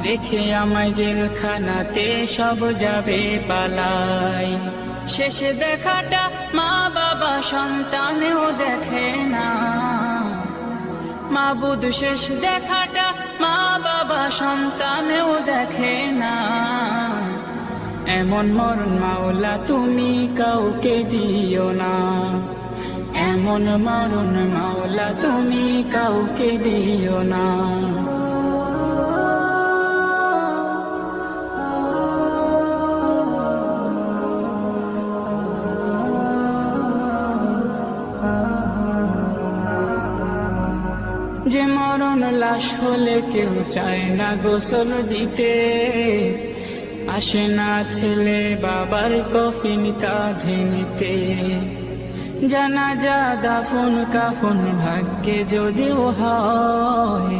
রেখে আমায় জেলখানাতে সব যাবে পালাই। শেষে দেখাটা মা বাবা সন্তানেও দেখে না, মাবুদ শেষ দেখাটা মা বাবা সন্তানেও দেখে না। এমন মরণ মাওলা তুমি কাউকে দিও না, এমন মরণ মাওলা তুমি কাউকে দিও না। যে মরণ লাশ হলে কেউ চায় না গোসল দিতে, আসে না ছেলে বাবার কফিন কাঁধে নিতে। জানাজা দাফন কাফন ভাগ্যে যদিও হয়,